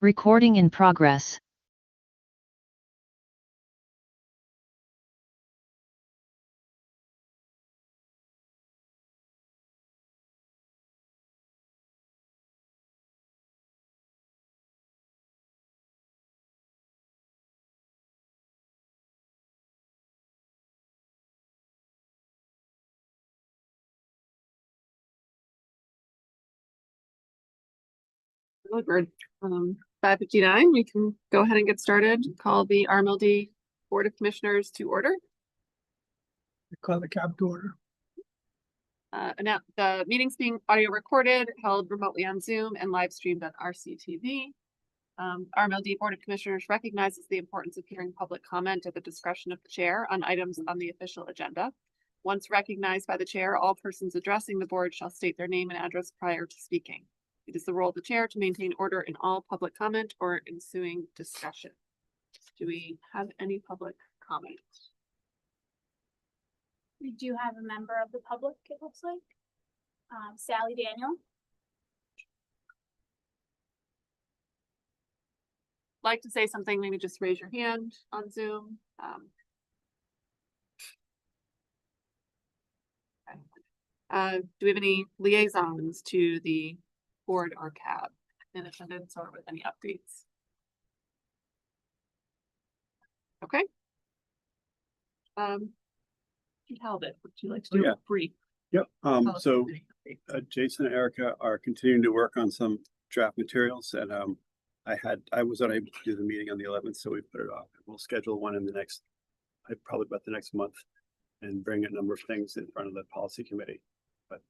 Recording in progress. Really good. 5:59, we can go ahead and get started. Call the RMLD Board of Commissioners to order. Call the CAB to order. Now, the meeting's being audio recorded, held remotely on Zoom and live streamed on RCTV. RMLD Board of Commissioners recognizes the importance of hearing public comment at the discretion of the chair on items on the official agenda. Once recognized by the chair, all persons addressing the board shall state their name and address prior to speaking. It is the role of the chair to maintain order in all public comment or ensuing discussion. Do we have any public comment? We do have a member of the public, it looks like. Sally Daniel. Like to say something, maybe just raise your hand on Zoom. Do we have any liaisons to the board or CAB in attendance or with any updates? Okay. Talbot, would you like to do a brief? Yep. So Jason and Erica are continuing to work on some draft materials, and I was unable to do the meeting on the 11th, so we put it off. We'll schedule one in the next, probably about the next month, and bring a number of things in front of the policy committee. But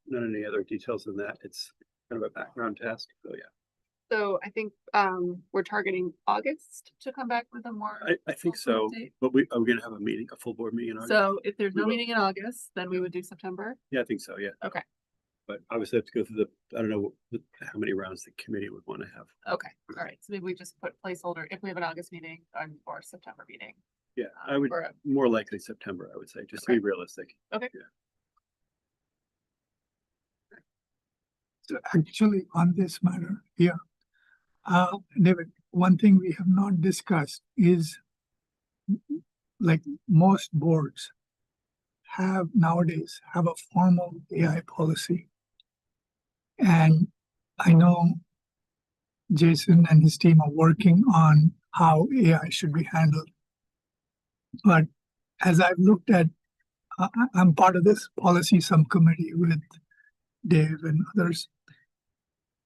none of any other details than that. It's kind of a background task. So yeah. So I think we're targeting August to come back with a more. I think so. Update. But are we going to have a meeting, a full board meeting in August? So if there's no meeting in August, then we would do September. Yeah, I think so. Yeah. Okay. But obviously, I have to go through I don't know how many rounds the committee would want to have. Okay. All right. So maybe we just put placeholder if we have an August meeting or September meeting. Yeah, I would more likely September. I would say just to be realistic. Okay. Yeah. So actually, on this matter here, David, one thing we have not discussed is, like most boards nowadays have a formal AI policy. And I know Jason and his team are working on how AI should be handled. But as I've looked at, I'm part of this policy subcommittee with Dave and others.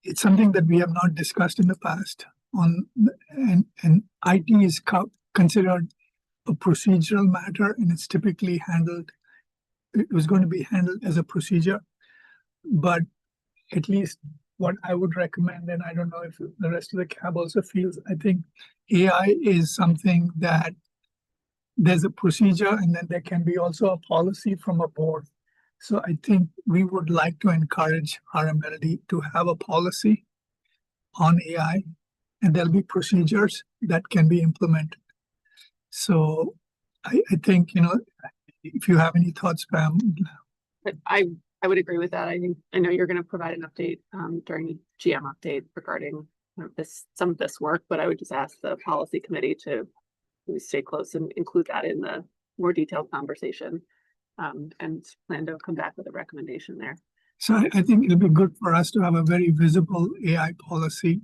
It's something that we have not discussed in the past. And IT is considered a procedural matter, and it's typically handled. It was going to be handled as a procedure, but at least what I would recommend, and I don't know if the rest of the CAB also feels, I think AI is something that there's a procedure, and then there can be also a policy from a board. So I think we would like to encourage RMLD to have a policy on AI, and there'll be procedures that can be implemented. So I think, if you have any thoughts, Pam. I would agree with that. I know you're going to provide an update during the GM update regarding some of this work, but I would just ask the policy committee to stay close and include that in the more detailed conversation. And plan to come back with a recommendation there. So I think it'll be good for us to have a very visible AI policy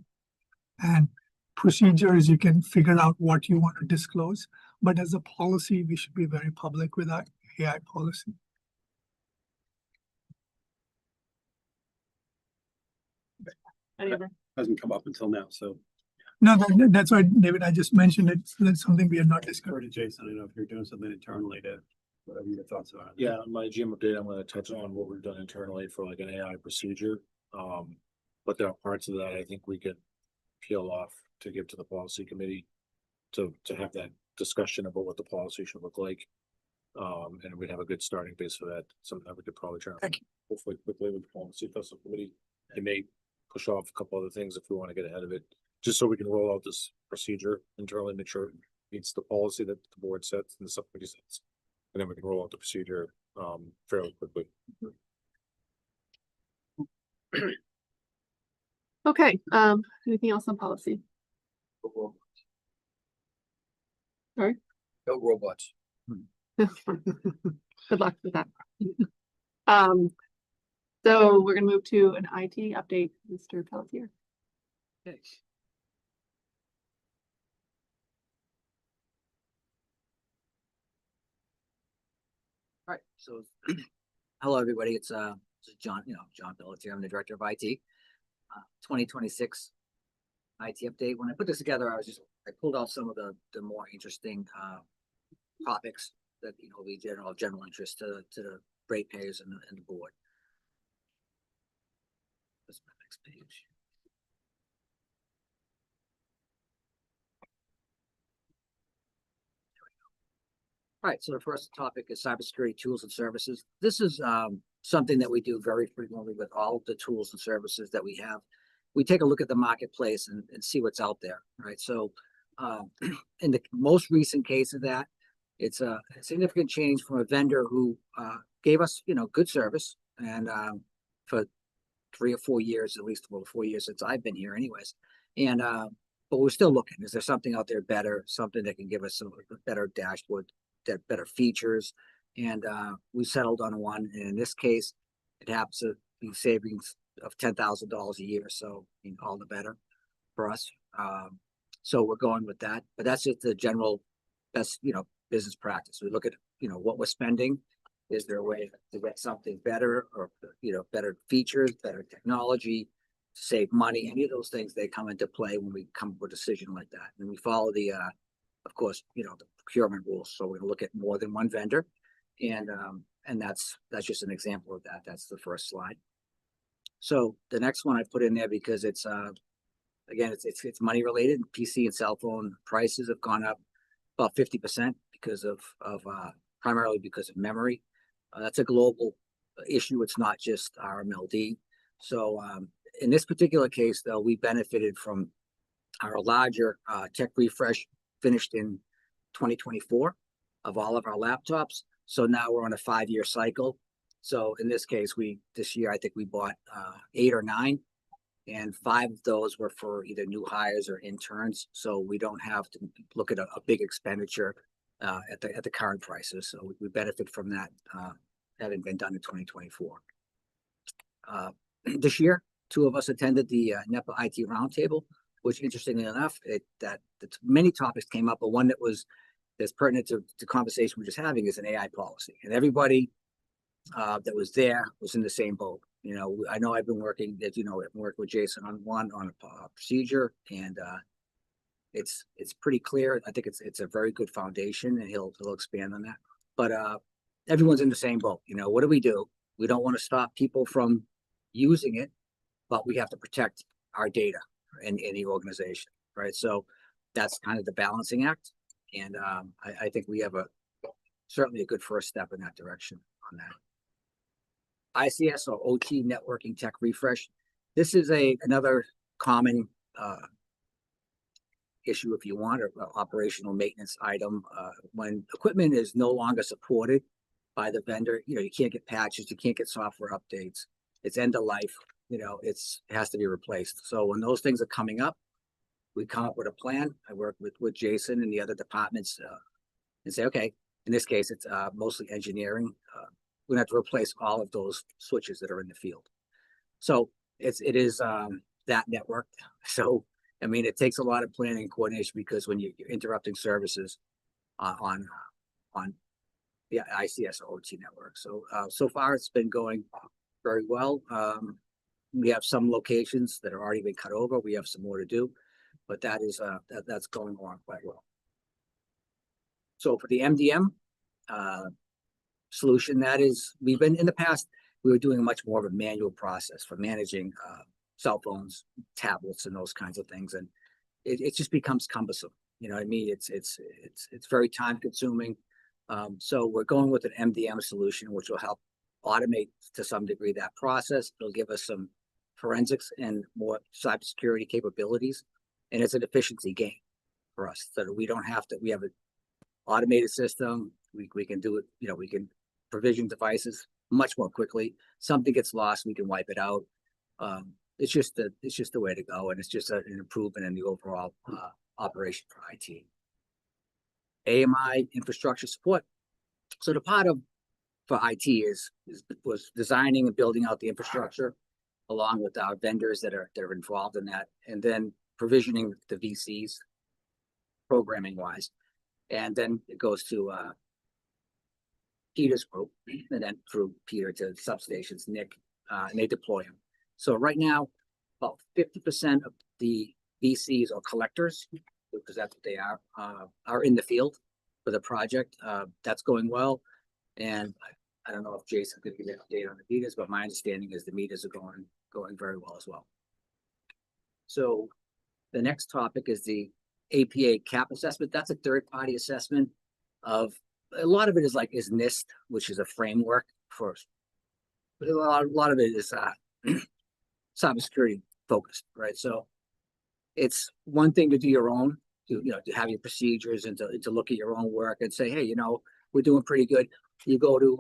and procedures. You can figure out what you want to disclose, but as a policy, we should be very public with our AI policy. Hasn't come up until now, so. No, that's why, David, I just mentioned it. So that's something we have not discussed. To Jason, I don't know if you're doing something internally to. Whatever your thoughts are. Yeah, on my GM update, I'm going to touch on what we've done internally for like an AI procedure. But there are parts of that I think we could peel off to give to the policy committee to have that discussion about what the policy should look like. And we'd have a good starting base for that. Something that we could probably try hopefully quickly with the policy committee. They may push off a couple other things if we want to get ahead of it, just so we can roll out this procedure internally, make sure it meets the policy that the board sets and the subcommittee sets. And then we can roll out the procedure fairly quickly. Okay, anything else on policy? Sorry? No robots. Good luck with that. Um, so we're gonna move to an IT update, Mr. Pelletier. Okay. All right, so hello, everybody. It's this is John, John Pelletier. I'm the director of IT. 2026 IT update. When I put this together, I pulled out some of the more interesting topics that we of general interest to the ratepayers and the board. That's my next page. All right, so the first topic is cybersecurity tools and services. This is something that we do very frequently with all of the tools and services that we have. We take a look at the marketplace and see what's out there, right? So in the most recent case of that, it's a significant change from a vendor who gave us, good service, and for 3 or 4 years, at least, well, 4 years since I've been here anyways. And but we're still looking. Is there something out there better, something that can give us some better dashboard, that better features? And we settled on one. And in this case, it happens to be savings of $10,000 a year. So all the better for us. So we're going with that. But that's just the general best, business practice. We look at, what we're spending. Is there a way to get something better, or better features, better technology, save money? Any of those things, they come into play when we come to a decision like that. And we follow the of course, the procurement rules. So we're gonna look at more than one vendor. And that's just an example of that. That's the first slide. So the next one I put in there because it's again, it's money related. PC and cell phone prices have gone up about 50% because of primarily because of memory. That's a global issue. It's not just RMLD. So in this particular case, though, we benefited from our larger tech refresh finished in 2024 of all of our laptops. So now we're on a 5-year cycle. So in this case, this year, I think we bought 8 or 9, and 5 of those were for either new hires or interns. So we don't have to look at a big expenditure at the current prices. So we benefit from that having been done in 2024. This year, 2 of us attended the NEPA IT roundtable, which interestingly enough, that many topics came up, but one that's pertinent to conversation we're just having is an AI policy. And everybody that was there was in the same boat. I know I've been working, as you know, I've worked with Jason on a procedure, and it's pretty clear. I think it's a very good foundation, and he'll expand on that. But everyone's in the same boat. What do? We don't want to stop people from using it, but we have to protect our data in the organization, right? So that's kind of the balancing act, and I think we have certainly a good first step in that direction on that. ICS, or OT networking tech refresh. This is another common issue, if you want, or operational maintenance item. When equipment is no longer supported by the vendor, you can't get patches, you can't get software updates. It's end of life. It has to be replaced. So when those things are coming up, we come up with a plan. I work with Jason and the other departments and say, okay, in this case, it's mostly engineering. We're gonna have to replace all of those switches that are in the field. So it is that network. So it takes a lot of planning and coordination, because when you're interrupting services on the ICS or OT network. So far it's been going very well. We have some locations that have already been cut over. We have some more to do, but that's going along quite well. So for the MDM solution, we've been in the past, we were doing much more of a manual process for managing cell phones, tablets, and those kinds of things, and it just becomes cumbersome. It's very time consuming. So we're going with an MDM solution, which will help automate to some degree that process. It'll give us some forensics and more cybersecurity capabilities, and it's an efficiency gain for us, so that we don't have to. We have an automated system. We can do it. We can provision devices much more quickly. Something gets lost, we can wipe it out. it's just the way to go, and it's just an improvement in the overall operation for IT. AMI infrastructure support. So the part of for IT was designing and building out the infrastructure along with our vendors that are involved in that, and then provisioning the VCs programming wise. And then it goes to Peter's group, and then through Peter to substations, Nick, and they deploy them. So right now, about 50% of the VCs or collectors, because that's what they are in the field for the project. That's going well. And I don't know if Jason could give an update on the meters, but my understanding is the meters are going very well as well. So the next topic is the APA cap assessment. That's a third-party assessment of, a lot of it is NIST, which is a framework for, a lot of it is cybersecurity focused, right? So it's one thing to do your own, to have your procedures and to look at your own work and say, hey, we're doing pretty good. You go to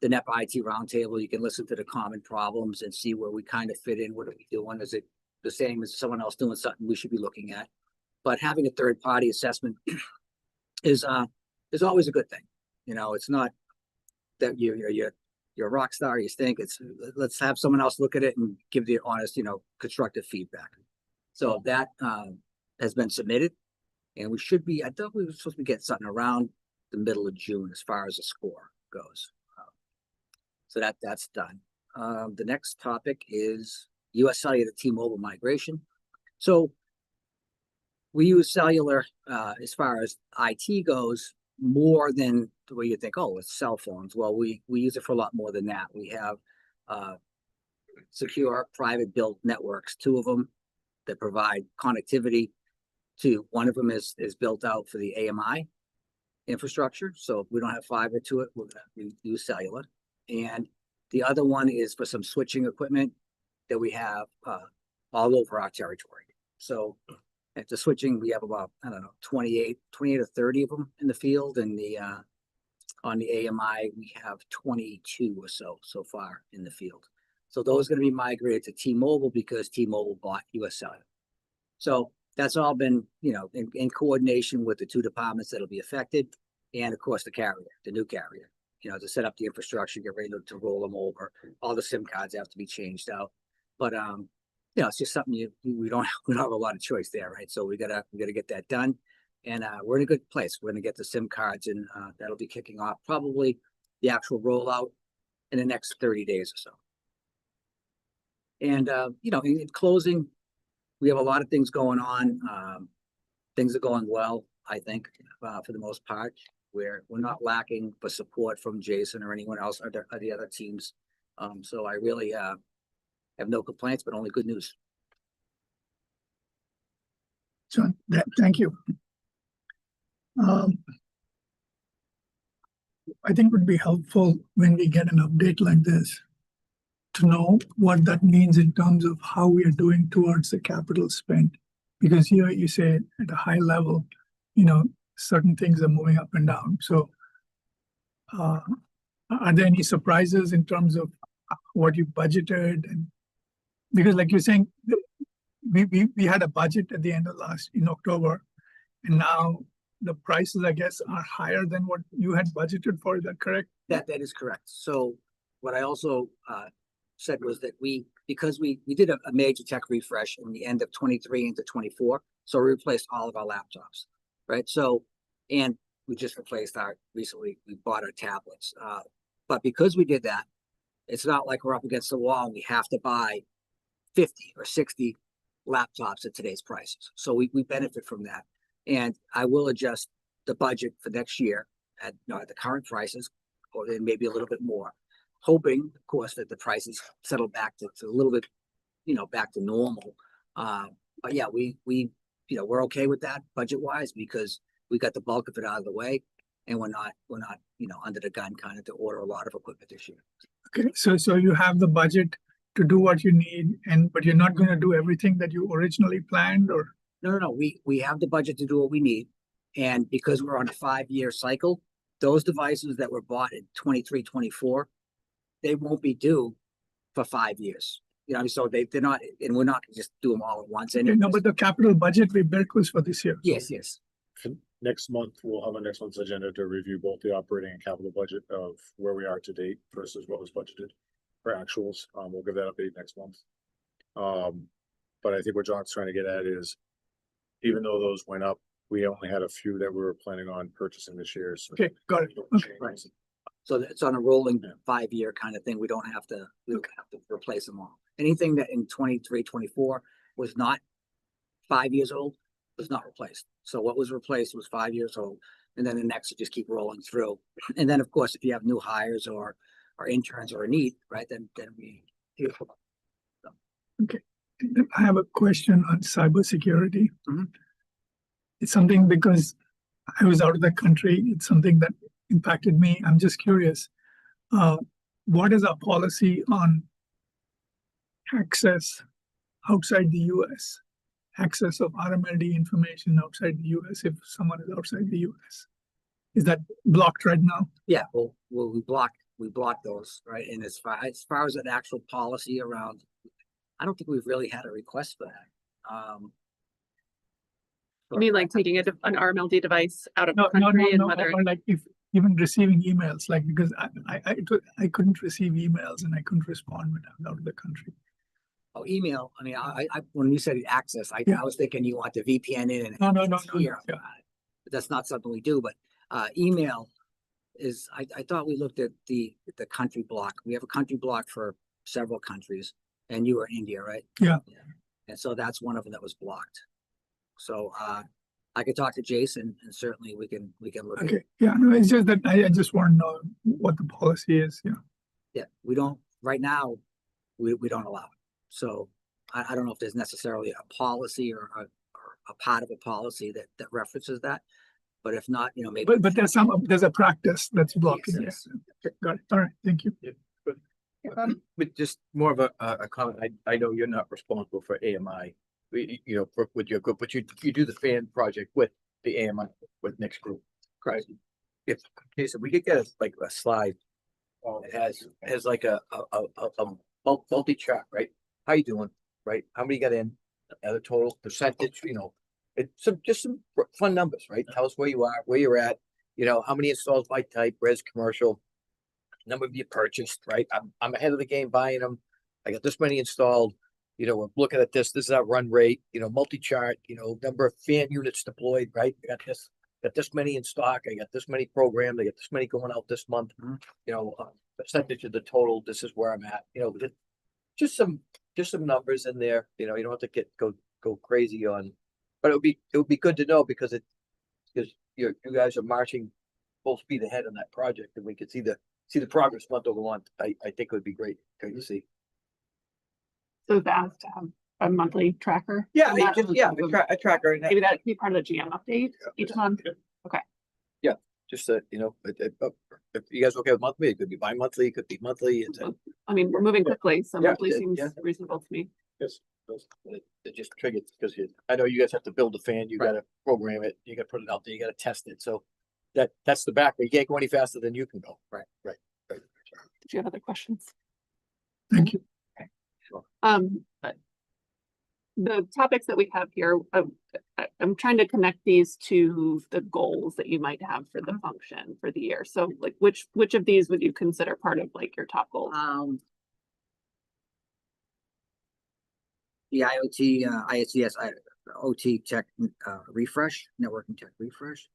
the NEP IT roundtable, you can listen to the common problems and see where we kind of fit in. What are we doing? Is it the same as someone else doing something we should be looking at? But having a third party assessment is always a good thing. It's not that you're a rock star, you stink. It's let's have someone else look at it and give the honest, constructive feedback. So that has been submitted, and we should be, I thought we were supposed to get something around the middle of June as far as the score goes. So that's done. The next topic is US Cellular T-Mobile migration. So we use cellular as far as IT goes more than the way you think, oh, it's cell phones. Well, we use it for a lot more than that. We have secure private built networks, 2 of them that provide connectivity to, one of them is built out for the AMI infrastructure. So if we don't have fiber to it, we use cellular. And the other one is for some switching equipment that we have all over our territory. So at the switching, we have about, 28 or 30 of them in the field. And on the AMI, we have 22 or so far in the field. So those are going to be migrated to T-Mobile because T-Mobile bought US Cellular. So that's all been, in coordination with the 2 departments that'll be affected. And of course, the carrier, the new carrier, to set up the infrastructure, get ready to roll them over. All the SIM cards have to be changed out. But, it's just something we don't have a lot of choice there, right? So we gotta get that done. And we're in a good place. We're going to get the SIM cards, and that'll be kicking off probably the actual rollout in the next 30 days or so. And, in closing, we have a lot of things going on. Things are going well, I think, for the most part. We're not lacking for support from Jason or anyone else or the other teams. So I really have no complaints, but only good news. So thank you. I think it would be helpful when we get an update like this to know what that means in terms of how we are doing towards the capital spend. Because here you say at a high level, certain things are moving up and down. So are there any surprises in terms of what you budgeted? And because like you're saying, we had a budget at the end of in October, and now the prices, I guess, are higher than what you had budgeted for. Is that correct? That is correct. So what I also said was that because we did a major tech refresh in the end of 23 into 24. So we replaced all of our laptops, right? So, and we just replaced recently we bought our tablets. But because we did that, it's not like we're up against the wall and we have to buy 50 or 60 laptops at today's prices. So we benefit from that. And I will adjust the budget for next year at the current prices, or then maybe a little bit more, hoping, of course, that the prices settle back to a little bit, back to normal. But yeah, we're okay with that budget wise because we got the bulk of it out of the way, and we're not under the gun kind of to order a lot of equipment this year. Okay, so you have the budget to do what you need, but you're not going to do everything that you originally planned, or? No. We have the budget to do what we need. And because we're on a 5-year cycle, those devices that were bought in 23, 24, they won't be due for 5 years. You know, so they're not, and we're not gonna just do them all at once. Okay, And no, but the capital budget we built was for this year. yes, yes. Next month, we'll have a next month's agenda to review both the operating and capital budget of where we are to date versus what was budgeted for actuals. We'll give that update next month. But I think what John's trying to get at is, even though those went up, we only had a few that we were planning on purchasing this year. So Okay, got it. Okay. Right. So it's on a rolling 5-year kind of thing. We don't have to replace them all. Anything that in 23, 24 was not 5 years old was not replaced. So what was replaced was 5 years old. And then the next will just keep rolling through. And then, of course, if you have new hires or interns or a need, right, then we. I have a question on cybersecurity. Mhm. It's something because I was out of the country. It's something that impacted me. I'm just curious. What is our policy on access outside the US? Access of RMLD information outside the US if someone is outside the US? Is that blocked right now? Yeah, well, we block those, right? And as far as an actual policy around, I don't think we've really had a request for that. You mean like taking an RMLD device out of No, the no, no, country and no, whether, or like if even receiving emails, like because I couldn't receive emails and I couldn't respond when I was out of the country. Oh, email, I mean, I when you said access, I Yeah. was thinking you want the VPN in and. No, Here, yeah. but that's not something we do, but email is, I thought we looked at the country block. We have a country block for several countries, and you were India, right? Yeah. And so that's one of them that was blocked. So I could talk to Jason and certainly we can look at Okay, it. yeah, no, it's just that I just want to know what the policy is, yeah. Yeah, we don't, right now, we don't allow it. So I don't know if there's necessarily a policy or a part of a policy that references that. But if not, you know, maybe. But there's a practice that's blocking, Yes, yes. yes. Okay, got it, all right, thank you. But just more of a comment, I know you're not responsible for AMI, you know, with your group, but you do the fan project with the AMI, with next group. Correct. If, okay, so we could get like a slide, it has like a multi-chart, right? How you doing, right? How many got in, the total percentage, you know, it's just some fun numbers, right? Tell us where you are, where you're at, you know, how many installs by type, res, commercial, number of you purchased, right? I'm ahead of the game buying them. I got this many installed. You know, we're looking at this. This is our run rate, you know, multi-chart, you know, number of fan units deployed, right? I got this many in stock. I got this many programmed. I got this many going out this month. Mhm. You know, percentage of the total. This is where I'm at. You know, just some numbers in there. You know, you don't have to go crazy on, but it would be good to know because you guys are marching full speed ahead on that project, and we could see the progress month over month. I think it would be great to see. so that to have a monthly tracker? Yeah, And that- a tracker. And Maybe that could be part of the GM update each month. just you know, if you guys are okay with monthly, it could be bi-monthly, it could be monthly. It's I mean, we're moving quickly, so Yeah, monthly yeah, seems yeah. reasonable to me. just it just triggered because I know you guys have to build a fan, you Right. gotta program it, you gotta put it out there, you gotta test it. So that's the back. You can't go any faster than you can go. Right. Did you have other questions? Thank you. But the topics that we have here, I'm trying to connect these to the goals that you might have for the function for the year. So like, which of these would you consider part of like your top goals? The IoT, ISCS, OT tech refresh, networking tech refresh.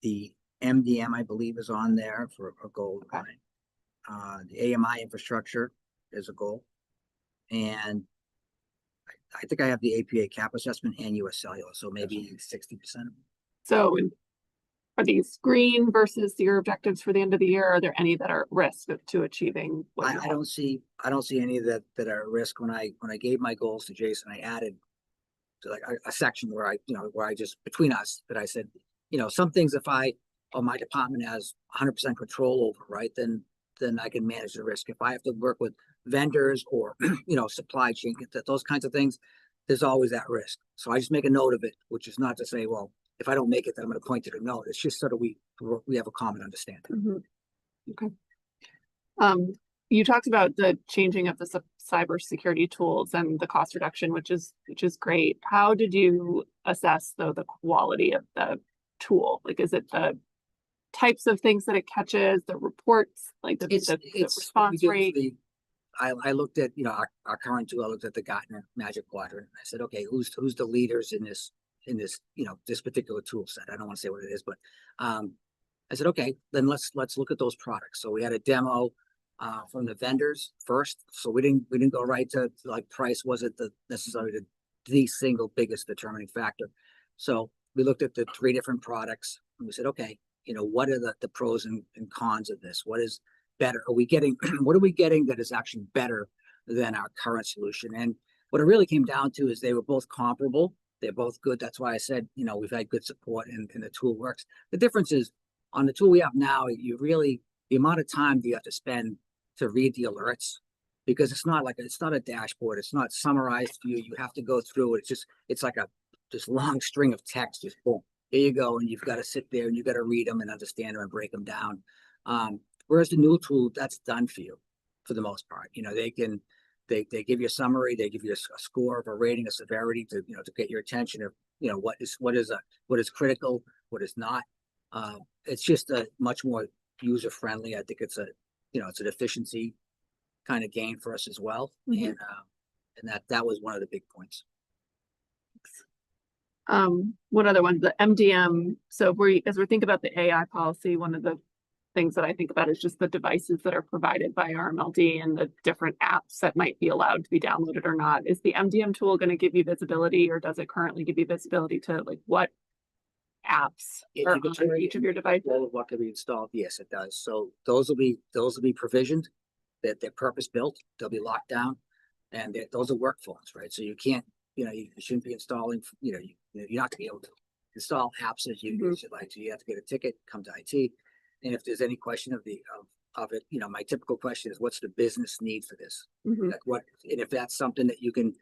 The MDM, I believe, is on there for a goal. The AMI infrastructure is a goal. And I think I have the APA cap assessment and US Cellular, so maybe 60%. So are these green versus your objectives for the end of the year? Are there any that are at risk to achieving? what you I want? don't see any that are at risk. When I gave my goals to Jason, I added to like a section where I just between us that I said, you know, some things if my department has 100% control over, right, then I can manage the risk. If I have to work with vendors or you know, supply chain, those kinds of things, there's always that risk. So I just make a note of it, which is not to say, well, if I don't make it, then I'm going to point to the note. It's just so that we have a common understanding. Mhm. Okay. you talked about the changing of the cybersecurity tools and the cost reduction, which is great. How did you assess though the quality of the tool? Like, is it the types of things that it catches, the reports, like the we response did rate? I looked at, our current tool. I looked at the Gartner Magic Quadrant. I said, okay, who's the leaders in this, this particular tool set? I don't want to say what it is, but, I said, okay, then let's look at those products. So we had a demo, from the vendors first. So we didn't go right to like price wasn't necessarily the single biggest determining factor. So we looked at the 3 different products and we said, okay, what are the pros and cons of this? What is better? Are we getting, what are we getting that is actually better than our current solution? And what it really came down to is they were both comparable. They're both good. That's why I said, we've had good support and the tool works. The difference is on the tool we have now, the amount of time you have to spend to read the alerts, because it's not a dashboard. It's not summarized for you. You have to go through it. It's like this long string of text. Just boom, here you go. And you've got to sit there and you've got to read them and understand them and break them down. Whereas the new tool, that's done for you for the most part. They give you a summary, they give you a score of a rating, a severity to get your attention of, what is critical, what is not. It's just a much more user friendly. I think it's an efficiency kind of gain for us as well. Mhm. And that was one of the big points. One other one, the MDM. So as we're thinking about the AI policy, one of the things that I think about is just the devices that are provided by RMLD and the different apps that might be allowed to be downloaded or not. Is the MDM tool going to give you visibility, or does it currently give you visibility to like what apps are on each of your devices? All of what can be installed, yes, it does. So those will be provisioned. That they're purpose built. They'll be locked down, and those are work phones, right? So you can't, you shouldn't be installing. You're not gonna be able to install apps as you should like to. You have to get a ticket, come to IT, and if there's any question of it, my typical question is, what's the business need for this? Mhm. Like what, and if that's something that you can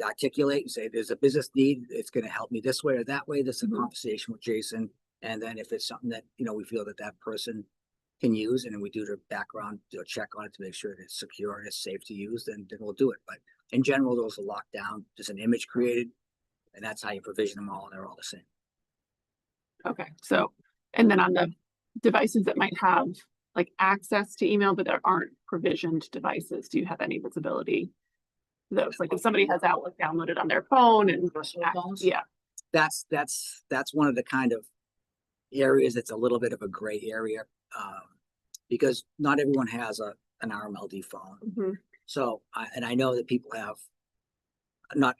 articulate and say, there's a business need, it's going to help me this way or that way. This is a conversation with Jason, and then if it's something that we feel that person can use, and then we do the background check on it to make sure that it's secure and it's safe to use, then we'll do it. But in general, those are locked down. There's an image created, and that's how you provision them all, and they're all the same. Okay, so, and then on the devices that might have like access to email, but there aren't provisioned devices, do you have any visibility to those? Like if somebody has Outlook downloaded on their phone and Personal phones? yeah, That's one of the kind of areas that's a little bit of a gray area, because not everyone has an RMLD phone. Mhm. So I know that people have not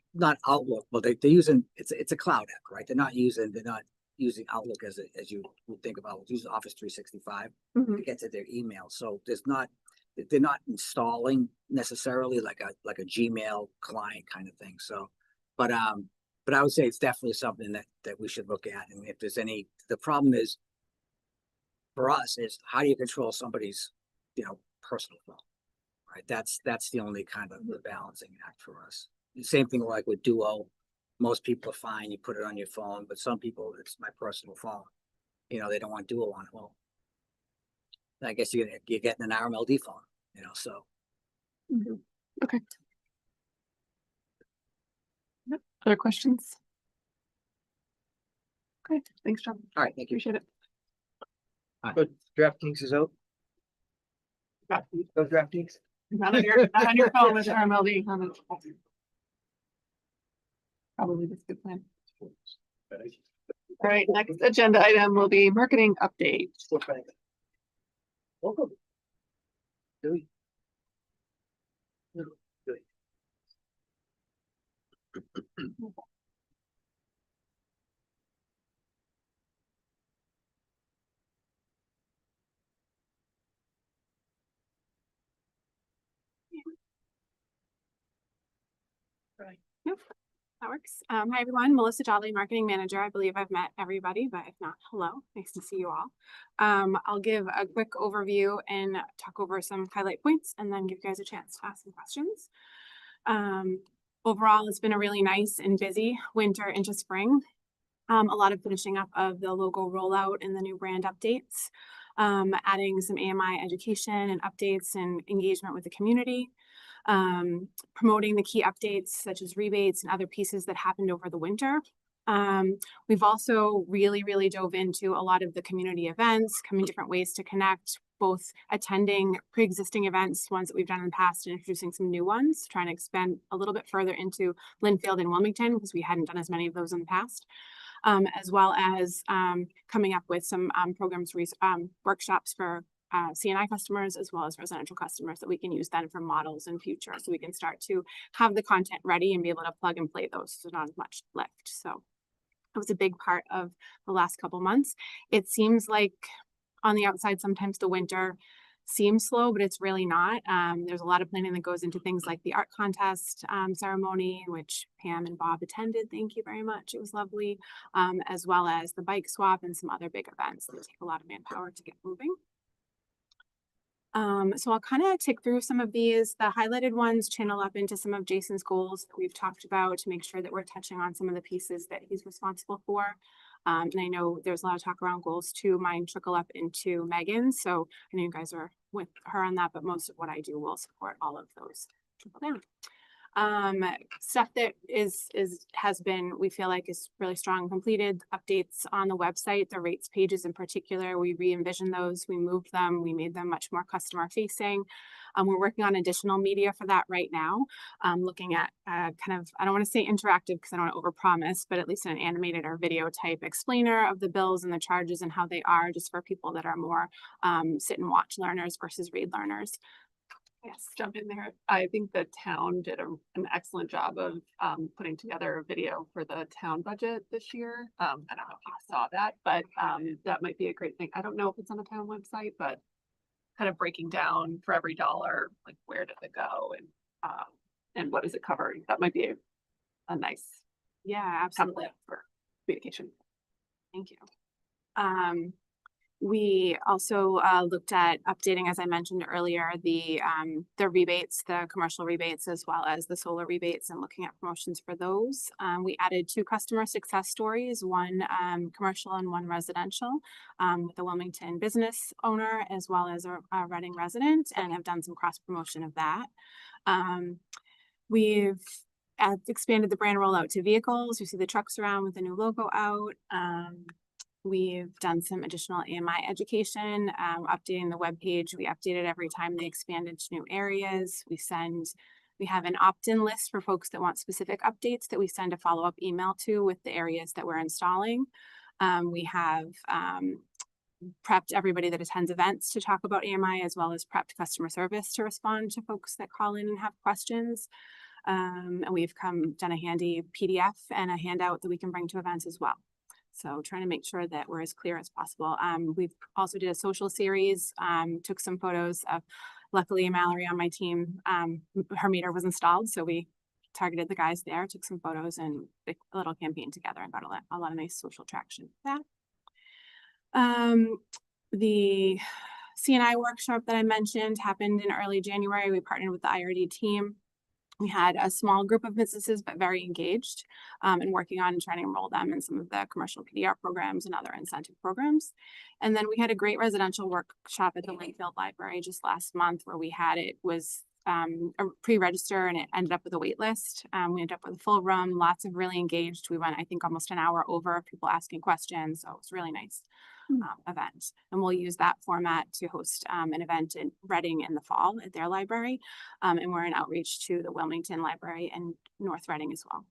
Outlook, but they're using it's a cloud app, right? They're not using Outlook as you would think of Outlook. Using Office 365 Mhm. to get to their email. So they're not installing necessarily like a Gmail client kind of thing. So, but I would say it's definitely something that we should look at. And if there's the problem is for us is, how do you control somebody's, personal phone, right? That's the only kind of the balancing act for us. The same thing like with Duo. Most people are fine. You put it on your phone, but some people, it's my personal phone. They don't want Duo on it. Well, I guess you're getting an RMLD phone, so. Mhm. Okay. Yep. Other questions? Okay, thanks, John. All right, thank you. Appreciate it. But DraftKings is out. Go DraftKings. Not on your phone with RMLD. Probably that's a good plan. All right, next agenda item will be marketing update. Welcome. Yep, that works. Hi, everyone. Melissa Jolly, Marketing Manager. I believe I've met everybody, but if not, hello. Nice to see you all. I'll give a quick overview and talk over some highlight points, and then give you guys a chance to ask some questions. Overall, it's been a really nice and busy winter into spring. A lot of finishing up of the logo rollout and the new brand updates. adding some AMI education and updates and engagement with the community, promoting the key updates such as rebates and other pieces that happened over the winter. We've also really dove into a lot of the community events, coming different ways to connect, both attending pre-existing events, ones that we've done in the past, and introducing some new ones, trying to expand a little bit further into Linfield and Wilmington because we hadn't done as many of those in the past. As well as coming up with some programs, workshops for CNI customers as well as residential customers that we can use then for models in future. So we can start to have the content ready and be able to plug and play those, so not as much lift. So it was a big part of the last couple months. It seems like on the outside, sometimes the winter seems slow, but it's really not. There's a lot of planning that goes into things like the art contest ceremony, which Pam and Bob attended. Thank you very much. It was lovely. As well as the bike swap and some other big events that take a lot of manpower to get moving. So I'll kind of tick through some of these. The highlighted ones channel up into some of Jason's goals that we've talked about to make sure that we're touching on some of the pieces that he's responsible for. And I know there's a lot of talk around goals too. Mine trickle up into Megan's. So I know you guys are with her on that, but most of what I do will support all of those trickle down. Stuff that has been, we feel like is really strong and completed. Updates on the website, the rates pages in particular, we re-envisioned those, we moved them, we made them much more customer facing. We're working on additional media for that right now. Looking at kind of, I don't want to say interactive because I don't want to overpromise, but at least an animated or video type explainer of the bills and the charges and how they are, just for people that are more sit and watch learners versus read learners. Yes, jump in there. I think the town did an excellent job of putting together a video for the town budget this year. I don't know if you saw that, but that might be a great thing. I don't know if it's on the town website, but kind of breaking down for every dollar, like where did it go and what is it covering? That might be a nice Absolutely. template for communication. Thank you. We also looked at updating, as I mentioned earlier, the rebates, the commercial rebates, as well as the solar rebates, and looking at promotions for those. We added 2 customer success stories, one commercial and one residential, with the Wilmington business owner as well as a Reading resident, and have done some cross promotion of that. We've expanded the brand rollout to vehicles. You see the trucks around with the new logo out. We've done some additional AMI education, updating the webpage. We update it every time they expand into new areas. We have an opt-in list for folks that want specific updates that we send a follow-up email to with the areas that we're installing. We have prepped everybody that attends events to talk about AMI, as well as prepped customer service to respond to folks that call in and have questions. And we've done a handy PDF and a handout that we can bring to events as well. So trying to make sure that we're as clear as possible. We've also did a social series, took some photos of, luckily Mallory on my team, her meter was installed. So we targeted the guys there, took some photos and a little campaign together and got a lot of nice social traction with that. The CNI workshop that I mentioned happened in early January. We partnered with the IRD team. We had a small group of businesses, but very engaged and working on trying to enroll them in some of the commercial PDR programs and other incentive programs. And then we had a great residential workshop at the Linfield Library just last month where we had it was a pre-register and it ended up with a wait list. We ended up with a full room, lots of really engaged. We went, I think, almost an hour over, people asking questions. So it was really nice. Event, and we'll use that format to host an event in Reading in the fall at their library, and we're in outreach to the Wilmington Library and North Reading as well.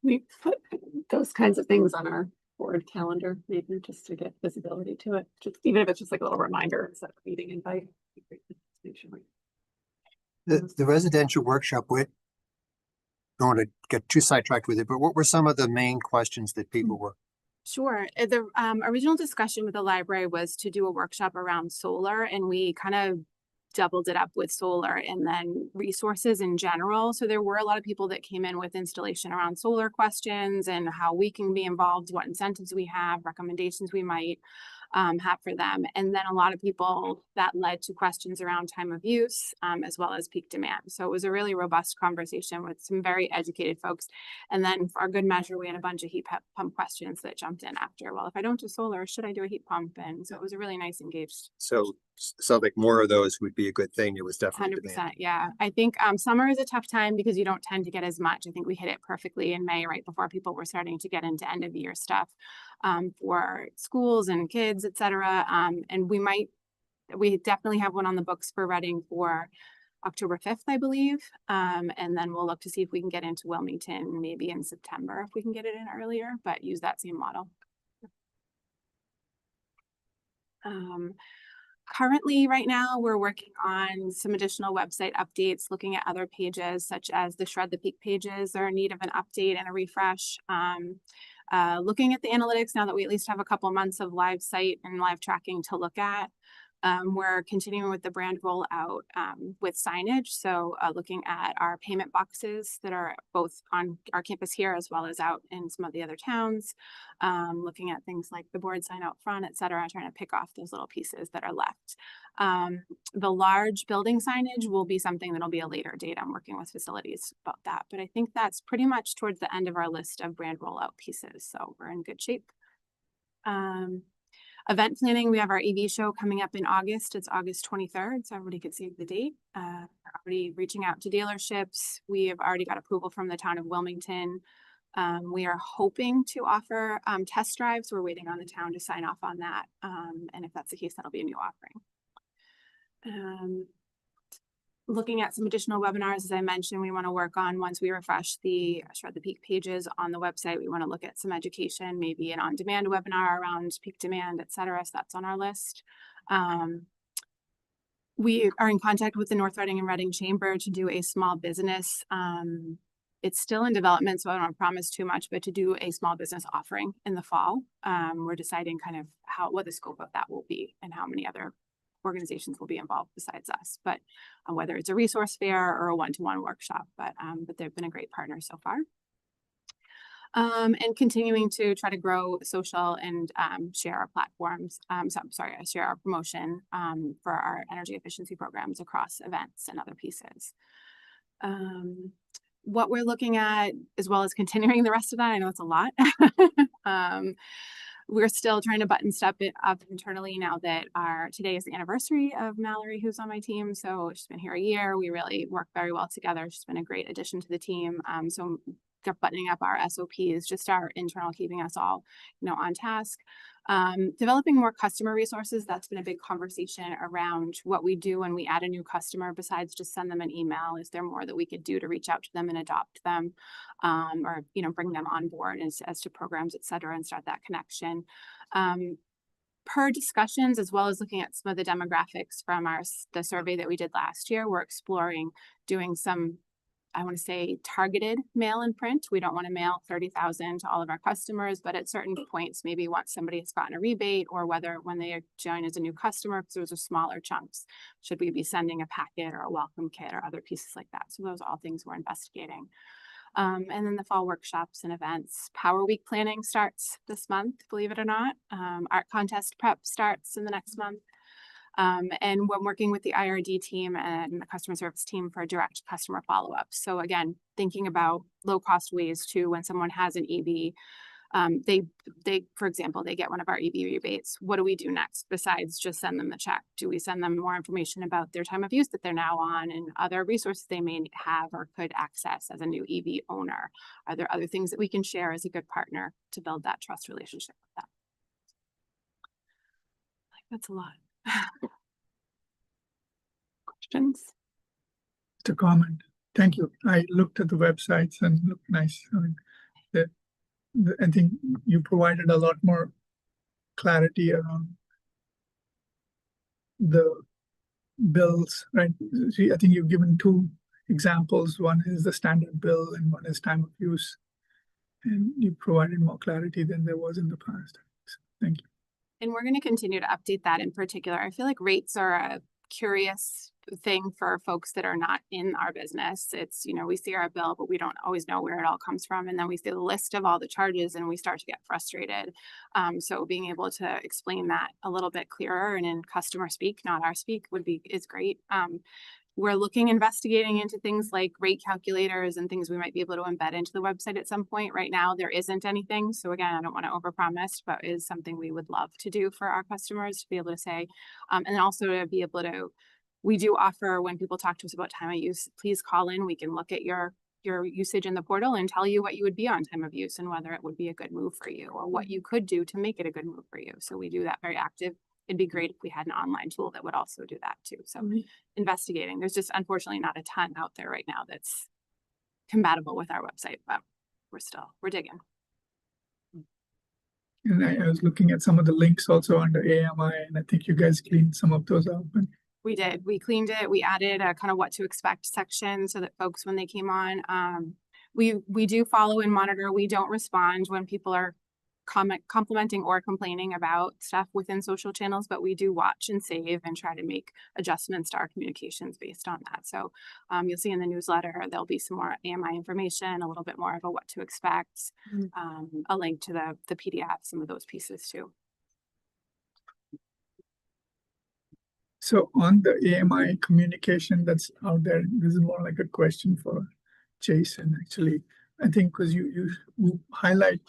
We put those kinds of things on our board calendar, maybe just to get visibility to it, just even if it's just like a little reminder instead of meeting invite. The residential workshop, we don't want to get too sidetracked with it, but what were some of the main questions that people were? Sure. The original discussion with the library was to do a workshop around solar, and we kind of doubled it up with solar and then resources in general. So there were a lot of people that came in with installation around solar questions and how we can be involved, what incentives we have, recommendations we might. have for them. And then a lot of people, that led to questions around time of use, as well as peak demand. So it was a really robust conversation with some very educated folks. And then for a good measure, we had a bunch of heat pump questions that jumped in after. Well, if I don't do solar, should I do a heat pump? And so it was a really nice engaged. So sounds like more of those would be a good thing. It was definitely demand. 100%, yeah. I think summer is a tough time because you don't tend to get as much. I think we hit it perfectly in May, right before people were starting to get into end of year stuff for schools and kids, et cetera. And we definitely have one on the books for Reading for October 5th, I believe. And then we'll look to see if we can get into Wilmington maybe in September if we can get it in earlier, but use that same model. Currently, right now, we're working on some additional website updates, looking at other pages such as the Shred the Peak pages are in need of an update and a refresh. Looking at the analytics now that we at least have a couple months of live site and live tracking to look at. We're continuing with the brand rollout with signage. So looking at our payment boxes that are both on our campus here as well as out in some of the other towns. Looking at things like the board sign out front, et cetera, trying to pick off those little pieces that are left. The large building signage will be something that'll be a later date. I'm working with facilities about that. But I think that's pretty much towards the end of our list of brand rollout pieces. So we're in good shape. Event planning, we have our EV show coming up in August. It's August 23rd, so everybody could save the date. We're already reaching out to dealerships. We have already got approval from the town of Wilmington. We are hoping to offer test drives. We're waiting on the town to sign off on that. And if that's the case, that'll be a new offering. Looking at some additional webinars, as I mentioned, we want to work on once we refresh the Shred the Peak pages on the website. We want to look at some education, maybe an on-demand webinar around peak demand, et cetera. So that's on our list. We are in contact with the North Reading and Reading Chamber to do a small business. It's still in development, so I don't want to promise too much, but to do a small business offering in the fall. We're deciding kind of what the scope of that will be and how many other organizations will be involved besides us, but whether it's a resource fair or a one-to-one workshop, but they've been a great partner so far. And continuing to try to grow social and share our platforms. Share our promotion for our energy efficiency programs across events and other pieces. What we're looking at, as well as continuing the rest of that, I know it's a lot. We're still trying to button step it up internally now that today is the anniversary of Mallory, who's on my team. So she's been here a year. We really work very well together. She's been a great addition to the team. So buttoning up our SOPs, just our internal, keeping us all, on task. Developing more customer resources. That's been a big conversation around what we do when we add a new customer, besides just send them an email. Is there more that we could do to reach out to them and adopt them, or, bring them on board as to programs, et cetera, and start that connection. Per discussions, as well as looking at some of the demographics from the survey that we did last year, we're exploring doing some, I want to say, targeted mail and print. We don't want to mail 30,000 to all of our customers, but at certain points, maybe once somebody has gotten a rebate, or whether when they join as a new customer, because those are smaller chunks, should we be sending a packet or a welcome kit or other pieces like that? So those are all things we're investigating. And then the fall workshops and events. Power Week planning starts this month, believe it or not. Art contest prep starts in the next month. And we're working with the IRD team and the customer service team for direct customer follow-up. So again, thinking about low-cost ways to, when someone has an EV, for example, they get one of our EV rebates. What do we do next besides just send them the check? Do we send them more information about their time of use that they're now on and other resources they may have or could access as a new EV owner? Are there other things that we can share as a good partner to build that trust relationship with them? That's a lot. Questions? Just a comment. Thank you. I looked at the websites and looked nice. I mean, I think you provided a lot more clarity around the bills, right? See, I think you've given two examples. One is the standard bill and one is time of use. And you provided more clarity than there was in the past. So, thank you. And we're going to continue to update that in particular. I feel like rates are a curious thing for folks that are not in our business. It's, you know, we see our bill, but we don't always know where it all comes from. And then we see the list of all the charges and we start to get frustrated. So being able to explain that a little bit clearer and in customer speak, not our speak, is great. We're investigating into things like rate calculators and things we might be able to embed into the website at some point. Right now, there isn't anything. So again, I don't want to overpromise, but is something we would love to do for our customers to be able to say, and then also to be able to, we do offer when people talk to us about time of use, please call in. We can look at your usage in the portal and tell you what you would be on time of use and whether it would be a good move for you or what you could do to make it a good move for you. So we do that very active. It'd be great if we had an online tool that would also do that too. So investigating, there's just unfortunately not a ton out there right now that's compatible with our website, but we're digging. And I was looking at some of the links also under AMI, and I think you guys cleaned some of those up. And We did. We cleaned it. We added a kind of what to expect section so that folks, when they came on, we do follow and monitor. We don't respond when people are complimenting or complaining about stuff within social channels, but we do watch and save and try to make adjustments to our communications based on that. So you'll see in the newsletter, there'll be some more AMI information, a little bit more of a what to expect, a link to the PDF, some of those pieces too. so on the AMI communication that's out there, this is more like a question for Jason, actually. I think because you highlight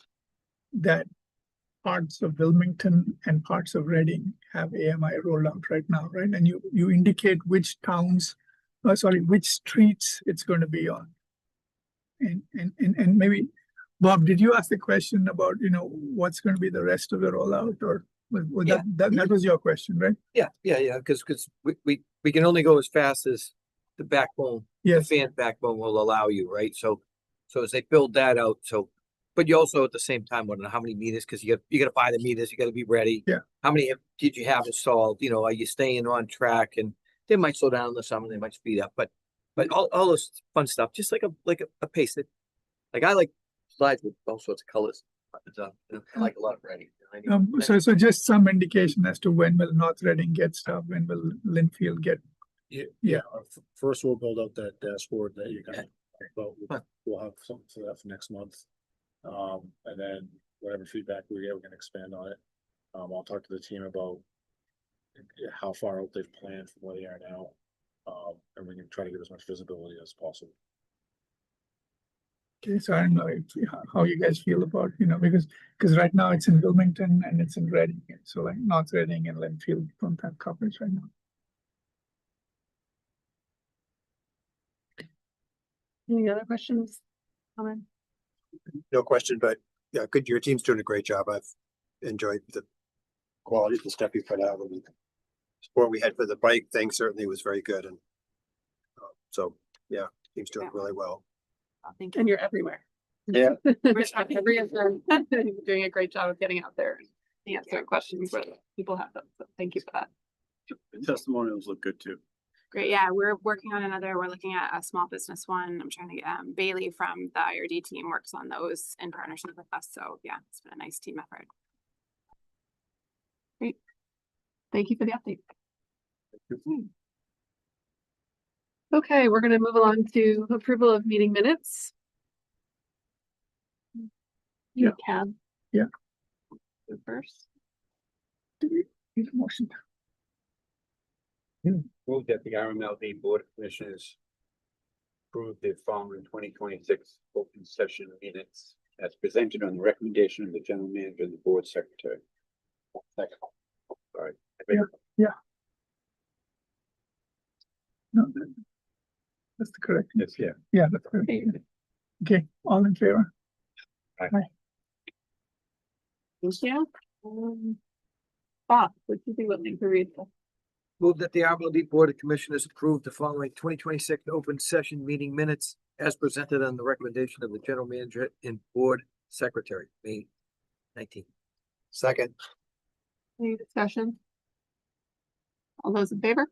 that parts of Wilmington and parts of Reading have AMI rolled out right now, right? And you indicate which towns, which streets it's going to be on. And maybe, Bob, did you ask the question about, you know, what's going to be the rest of the rollout, or was Yeah. that was your question, right? Yeah, because we can only go as fast as the backbone, the Yes, fan backbone will allow you, right? So as they build that out, but you also at the same time want to know how many meters, because you got to buy the meters, you got to be ready. Yeah. How many did you have installed? You know, are you staying on track? And they might slow down in the summer, they might speed up, but all this fun stuff, just like a pace that, like I like slides with all sorts of colors. I like a lot of ready. so just some indication as to when will North Reading get stuff, when will Linfield get. Yeah. First, we'll build out that dashboard that you kind of, Fun. but we'll have something for that for next month. And then whatever feedback we get, we can expand on it. I'll talk to the team about how far out they've planned from where they are now. And we can try to get as much visibility as possible. Okay, so I don't know how you guys feel about, you know, because right now it's in Wilmington and it's in Reading, so like North Reading and Linfield don't have coverage right now. Any other questions? Comment? No question, but yeah, good. Your team's doing a great job. I've enjoyed the quality of the stuff you put out, and the support we had for the bike thing certainly was very good. And so, yeah, team's doing really well. Thank you. And you're everywhere. Yeah. You're doing a great job of getting out there and answering questions where people have them. So thank you for that. The testimonials look good too. Great. Yeah, we're working on we're looking at a small business one. I'm trying to get Bailey from the IRD team works on those in partnership with us. So yeah, it's been a nice team effort. Great. Thank you for the update. Okay, we're going to move along to approval of meeting minutes. Yeah. Can. Yeah. Go first. Do we need a motion? Move that the RMLD Board of Commissioners approve the following 2026 open session minutes as presented on the recommendation of the General Manager and the Board Secretary. Second. Sorry. No, that's the correct. Yes, yeah. Yeah, that's correct. Okay, all in favor? Thank you. Bob, would you be willing to read this? Move that the RMLD Board of Commissioners approve the following 2026 open session meeting minutes as presented on the recommendation of the General Manager and Board Secretary, May 19th. Second. Any discussion? All those in favor?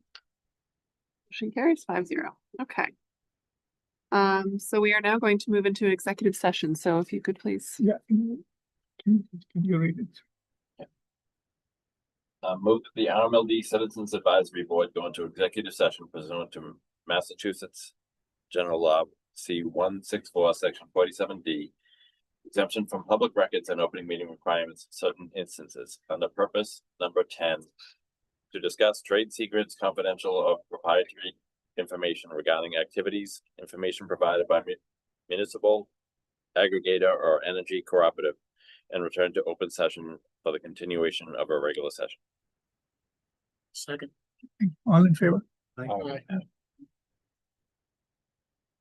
Motion carries 5-0. Okay. So we are now going to move into executive session. So if you could please. Yeah. Can you read it? Move that the RMLD Citizens Advisory Board go into executive session pursuant to Massachusetts General Law C 164, Section 47D, exemption from public records and opening meeting requirements in certain instances, under purpose number 10, to discuss trade secrets, confidential or proprietary information regarding activities, information provided by municipal aggregator or energy cooperative, and return to open session for the continuation of a regular session. Second. All in favor? All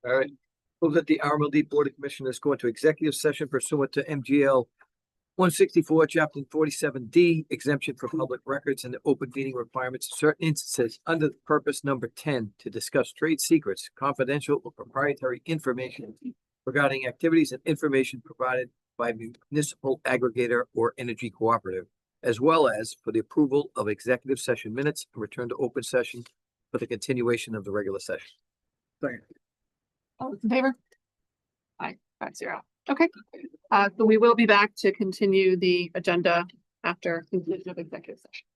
right. Move that the RMLD Board of Commissioners go into executive session pursuant to MGL 164, Chapter 47D, exemption for public records and the open meeting requirements in certain instances under purpose number 10 to discuss trade secrets, confidential or proprietary information regarding activities and information provided by municipal aggregator or energy cooperative, as well as for the approval of executive session minutes and return to open session for the continuation of the regular session. All those in favor? Aye, 5-0. Okay, so we will be back to continue the agenda after conclusion of executive session.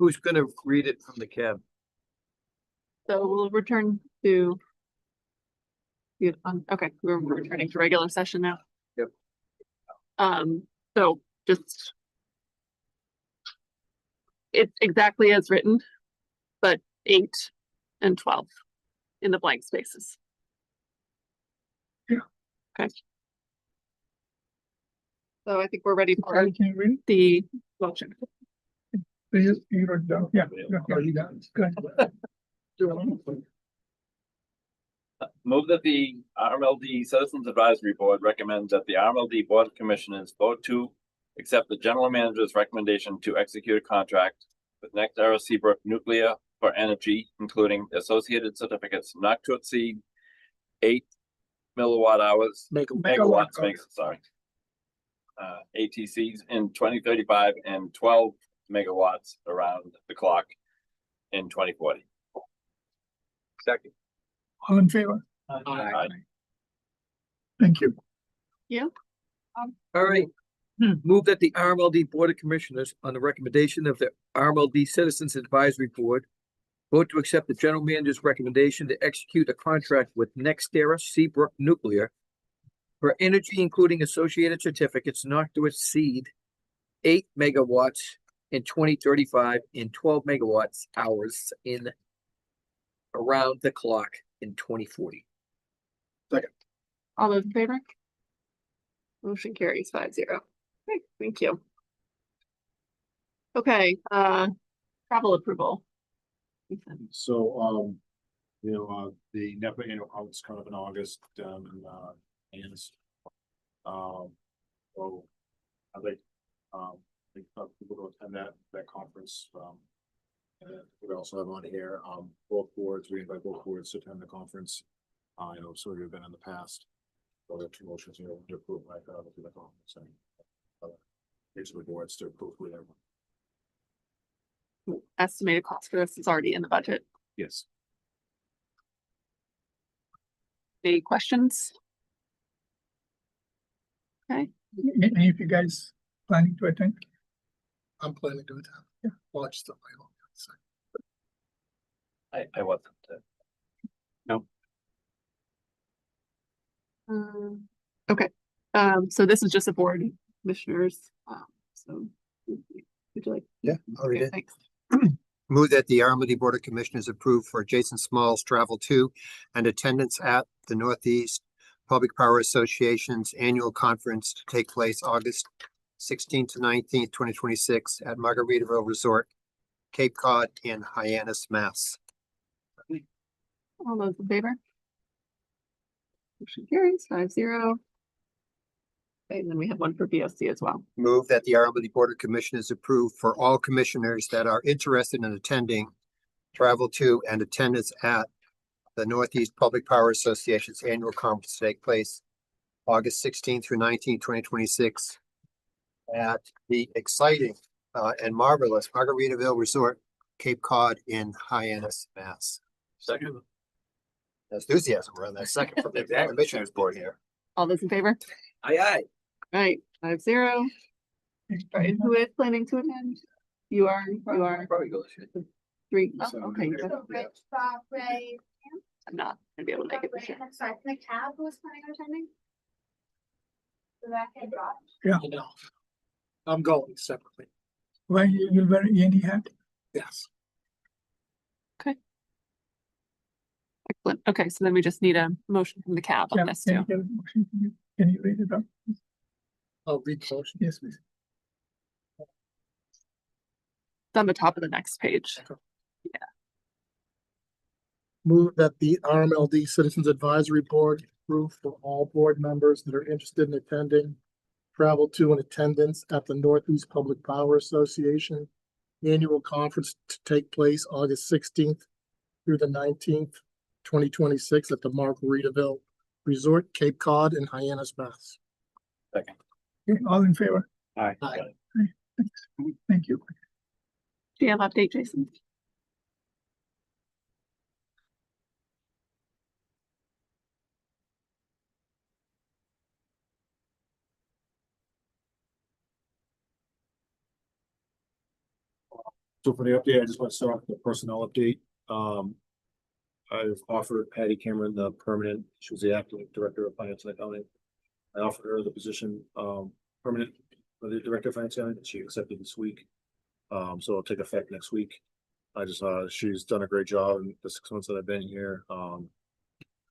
Who's gonna read it from the cab? So we'll return to. Okay, we're returning to regular session now. Yep. So just. It's exactly as written, but 8 and 12 in the blank spaces. Yeah. Okay. So I think we're ready for Charlie, can you read it? the motion. You wrote it down. Yeah, you got it. Good. Move that the RMLD Citizens Advisory Board recommends that the RMLD Board of Commissioners vote to accept the general manager's recommendation to execute a contract with Next Era Seabrook Nuclear for energy, including associated certificates not to exceed 8 megawatt hours, sorry. ATCs in 2035 and 12 megawatts around the clock in 2040. Second. All in favor? Aye. Thank you. All right. Move that the RMLD Board of Commissioners, on the recommendation of the RMLD Citizens Advisory Board, vote to accept the general manager's recommendation to execute a contract with NextEra Seabrook Nuclear for energy, including associated certificates not to exceed 8 megawatts in 2035 and 12 megawatts hours in around the clock in 2040. All those in favor? Motion carries 5-0. Okay, thank you. Okay, travel approval. Ethan. So, the NEPA annual conference coming up in August, and, so I'd like, people to attend that conference, and we also have on here, both boards, we invite both boards to attend the conference. I know some of you have been in the past. So there are 2 motions here to approve my, to the conference and, basically boards to approve with everyone. Estimated cost for this is already in the budget. Yes. Any questions? Okay, Any of you guys planning to attend? I'm planning to attend. Yeah, watch the final. I wasn't. Okay, so this is just a board commissioners, so. Would you like? Yeah, I'll read Okay, it. thanks. Move that the RMLD Board of Commissioners approve for Jason Small's travel to and attendance at the Northeast Public Power Association's annual conference to take place August 16th to 19th, 2026 at Margaritaville Resort, Cape Cod in Hyannis, Mass. All those in favor? Motion carries 5-0. Okay, and then we have one for BOC as well. Move that the RMLD Board of Commissioners approve for all commissioners that are interested in attending travel to and attendance at the Northeast Public Power Association's annual conference to take place August 16th through 19th, 2026 at the exciting and marvelous Margaritaville Resort, Cape Cod in Hyannis, Mass. Second. Enthusiasm around that second from the Commissioners Board here. All those in favor? Aye. Right, 5-0. Right, who is planning to attend? You are. Probably go this 3. So, Oh, okay. yeah. good. I'm not gonna be able to make it this year. Sorry, the cab was planning on attending? So that can drop. Yeah, I'm going separately. why you'll wear any hat? Yes. Excellent. Okay, so then we just need a motion from the cab on this Can too. you get a motion from you? Can you read it out? I'll read the motion. Yes, please. It's on the top of the next page. Move that the RMLD Citizens Advisory Board approve for all board members that are interested in attending travel to and attendance at the Northeast Public Power Association annual conference to take place August 16th through the 19th, 2026 at the Margaritaville Resort, Cape Cod in Hyannis, Mass. Second. Okay, all in favor? Aye. Thank you. Do you have update, Jason? So for the update, I just want to start off with the personnel update. I've offered Patty Cameron the permanent, she was the acting director of finance and accounting. I offered her the position, permanent for the director of finance and accounting, she accepted this week. So it'll take effect next week. I just, she's done a great job in the 6 months that I've been here.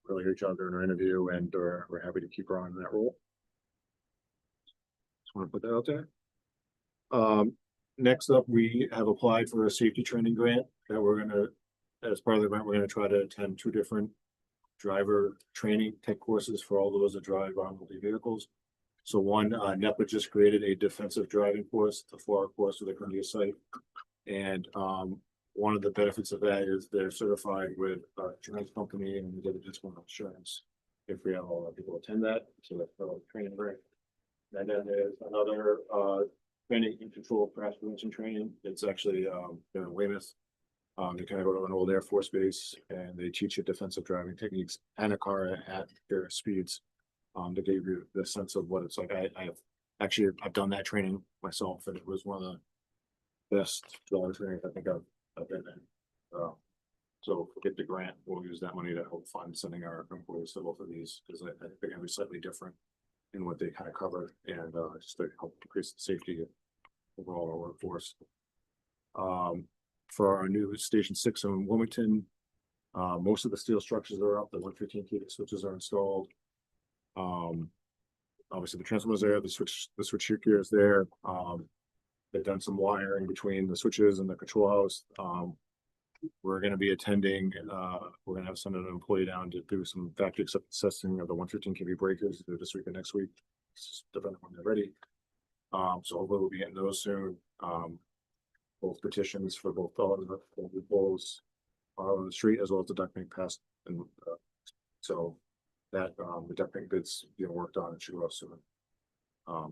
Really great job during her interview, and we're happy to keep her on in that role. Just want to put that out there. Next up, we have applied for a safety training grant that we're gonna, as part of the grant, we're gonna try to attend 2 different driver training tech courses for all those that drive RMLD vehicles. So one, NEPA just created a defensive driving course, the 4-hour course for the Columbia site. And one of the benefits of that is they're certified with our insurance company, and we get a discount on insurance if we have all our people attend that. So that's a training grant. And then there's another training and control crash prevention training. It's actually in Weymouth. They kind of go to an old Air Force base, and they teach you defensive driving techniques and a car at various speeds. To give you the sense of what it's like. I've done that training myself, and it was one of the best trainings I think I've been in. So get the grant, we'll use that money to help fund sending our employees to both of these, because I think they're gonna be slightly different in what they kind of cover, and just to help increase the safety of overall our workforce. For our new Station 6 in Wilmington, most of the steel structures are up, the 115 kV switches are installed. Obviously the transformer's there, the switch gear is there. They've done some wiring between the switches and the control house. We're going to be attending, we're going to have sent an employee down to do some factory acceptance testing of the 115 kV breakers this week and next week, depending on when they're ready. So hopefully we'll be getting those soon. Both petitions for both the poles are on the street, as well as the duct bank passed, and so that the duct bank bids being worked on and should go soon.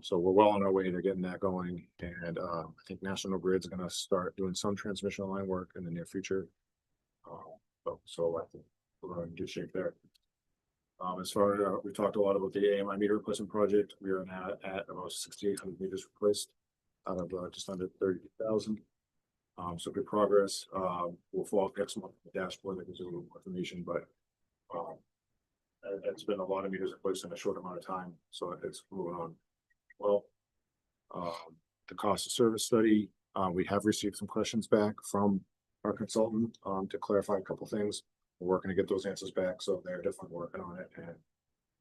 So we're well on our way to getting that going, and I think National Grid's going to start doing some transmission line work in the near future. So I think we're in good shape there. As far as we talked a lot about the AMI meter replacement project, we are now at about 6,800 meters replaced out of just under 30,000. So good progress. We'll follow up next month with the dashboard that gives you a little more information, but it's been a lot of meters replaced in a short amount of time, so it's moving on well. The cost of service study, we have received some questions back from our consultant to clarify a couple things. We're working to get those answers back, so they're definitely working on it, and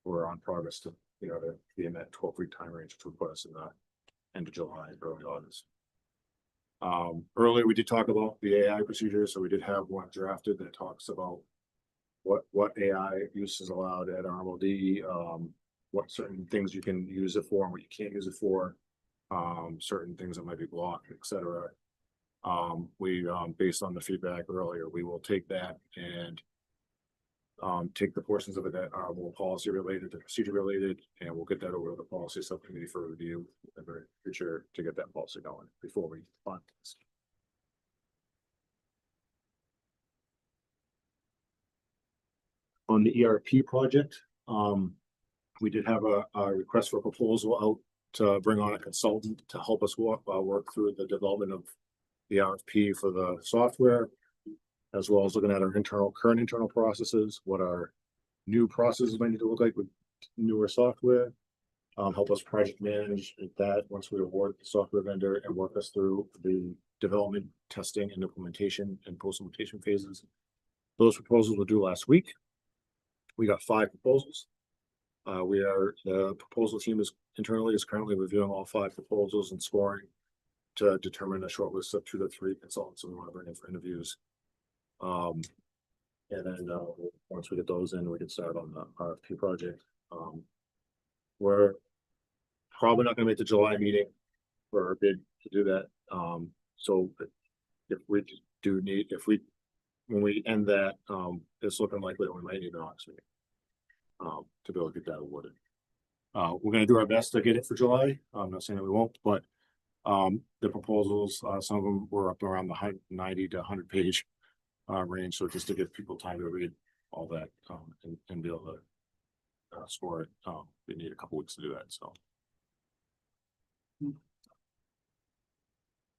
we're on progress to to be in that 12-week time range, which would put us in the end of July, early August. Earlier we did talk about the AI procedure, so we did have one drafted that talks about what AI use is allowed at RMLD, what certain things you can use it for and what you can't use it for, certain things that might be blocked, etc. We based on the feedback earlier, we will take that and take the portions of it that are more policy related to procedure related, and we'll get that over to the policy subcommittee for review in the very future to get that policy going before we fund this. On the ERP project, we did have a request for a proposal out to bring on a consultant to help us work through the development of the RFP for the software, as well as looking at our current internal processes, what our new processes might need to look like with newer software, help us project manage that once we award the software vendor, and work us through the development, testing, and implementation and post-implementation phases. Those proposals were due last week. We got 5 proposals. The proposal team is currently reviewing all 5 proposals and scoring to determine a short list of 2 to 3 consultants that we want to bring in for interviews. And then once we get those in, we can start on the RFP project. We're probably not going to make the July meeting for our bid to do that. So if we do need, when we end that, it's looking likely that we might need an August meeting to be able to get that awarded. We're going to do our best to get it for July. I'm not saying that we won't, but the proposals, some of them were up around the 90 to 100 page range. So just to give people time to read all that and be able to score it, we need a couple weeks to do that. So,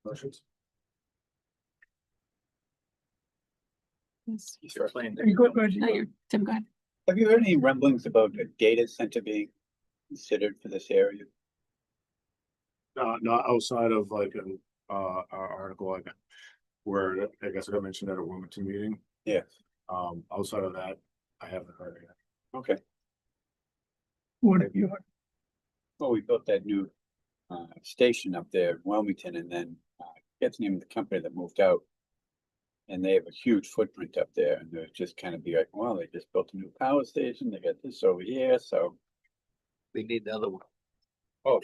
questions? Tim, go ahead. Have you heard any rumblings about a data center being considered for this area? Not outside of like an, our article, like, where I guess I got mentioned at a Wilmington meeting. Yes. Outside of that, I haven't heard anything. Okay. What have you heard? Well, we built that new station up there in Wilmington, and then that's the name of the company that moved out. And they have a huge footprint up there, and they're just kind of be like, well, they just built a new power station, they got this over here, so. We need another one. Oh,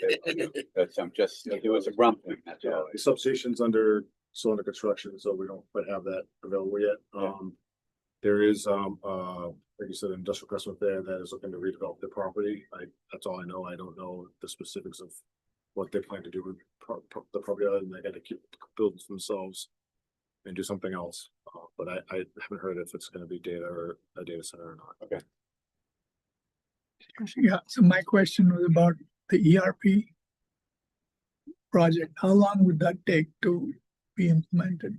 that's, I'm just, there was a rumbling, that's Yeah, all. the substation's still under construction, so we don't quite have that available yet. There is, like you said, an industrial customer there that is looking to redevelop their property. That's all I know. I don't know the specifics of what they plan to do with the property, other than they gotta keep building themselves and do something else. But I haven't heard if it's gonna be data or a data center or not. Okay. Yeah, so my question was about the ERP project. How long would that take to be implemented?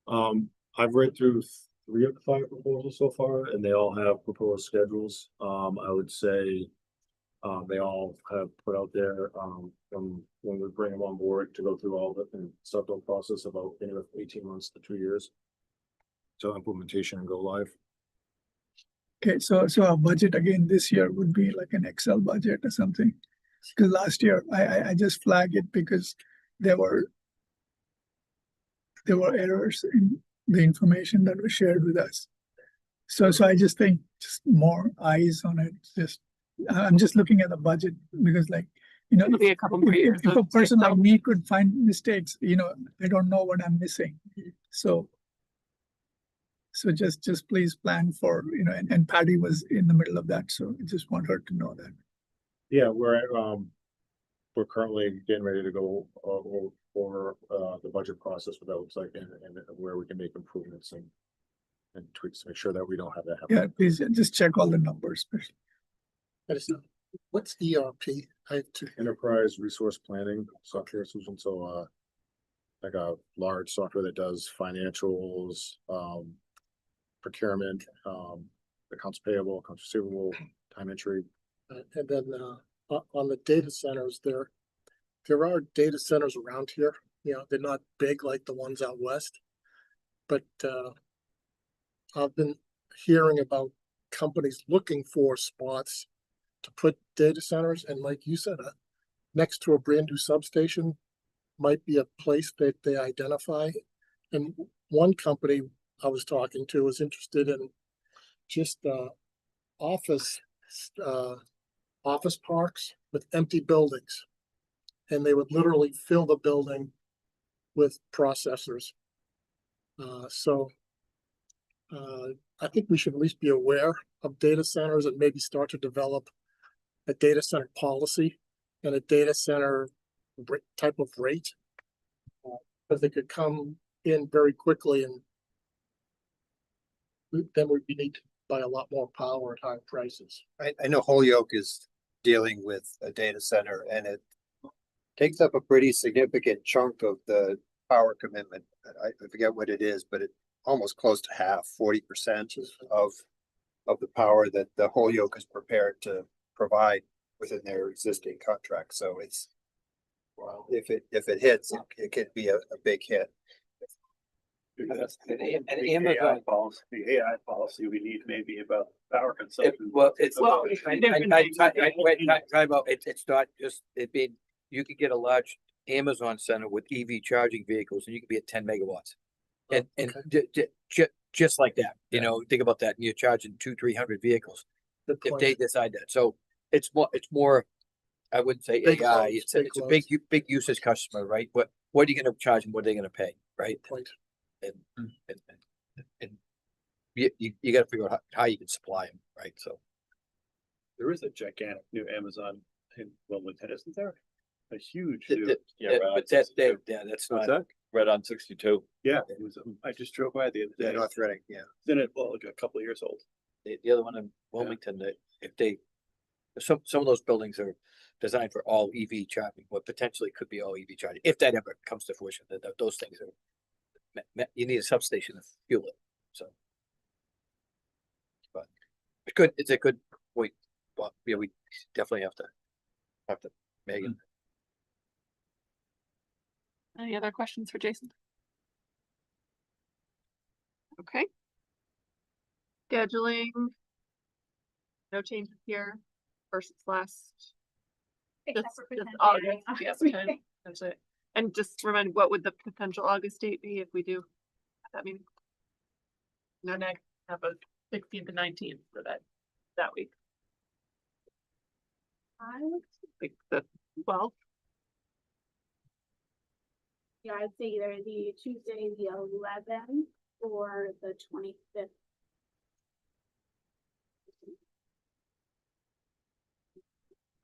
I've read through 3 of the 5 proposals so far, and they all have proposed schedules. I would say they all have put out there from when we bring them on board to go through all the and start the process about anywhere from 18 months to 2 years till implementation and go live. Okay, so our budget again this year would be like an Excel budget or something. Because last year I just flagged it because there were errors in the information that was shared with us. So I just think just more eyes on it. I'm just looking at the budget because, like, you know, It'll be a couple more years. if a person like me could find mistakes, you know, I don't know what I'm missing. So just please plan for, you know, and Patty was in the middle of that, so I just want her to know that. Yeah, we're currently getting ready to go over the budget process, what that looks like, and where we can make improvements and tweaks to make sure that we don't have that happen. Yeah, please just check all the numbers. What's ERP? I have to. Enterprise resource planning software solution, so like a large software that does financials, procurement, accounts payable, accounts receivable, time entry. And then on the data centers, there are data centers around here. You know, they're not big like the ones out west, but I've been hearing about companies looking for spots to put data centers, and like you said, next to a brand new substation might be a place that they identify. And one company I was talking to was interested in just office parks with empty buildings, and they would literally fill the building with processors. I think we should at least be aware of data centers and maybe start to develop a data center policy and a data center type of rate, because they could come in very quickly, and then we need to buy a lot more power at higher prices. I know Holyoke is dealing with a data center, and it takes up a pretty significant chunk of the power commitment. I forget what it is, but it almost close to half, 40% of the power that the Holyoke is prepared to provide within their existing contract. So it's, well, if it hits, it could be a big hit. That's And the Amazon- AI policy we need maybe about power consumption. Well, it's, Well, different things. it's not just, you could get a large Amazon center with EV charging vehicles, and you could be at 10 megawatts. And just like that, you know, think about that, and you're charging 200-300 vehicles Good if point. they decide that. So it's more, I wouldn't say Big AI, loads, it's big a loads. big usage customer, right? What are you gonna charge them? What are they gonna pay, right? Point. And you gotta figure out how you can supply them, right? So. There is a gigantic new Amazon in Wilmington, isn't there? A huge Th- new. th- Yeah, But right. that's What's not, that? Right on 62. Yeah, it was, I just drove by the other day. North Reading, yeah. Then it, well, like a couple of years old. the other one in Wilmington, that if some of those buildings are designed for all EV charging, what potentially could be all EV charging, if that ever comes to fruition, those things are, you need a substation to fuel it, so. It's a good point, but yeah, we definitely have to, Megan. Any other questions for Jason? Okay. Scheduling. No changes here versus last. Just August, yes, okay, that's it. And just remind, what would the potential August date be if we do that meeting? No, next, have a 16th and 19th for that week. I would think the 12th. Yeah, I'd say either the Tuesday, the 11th, or the 25th.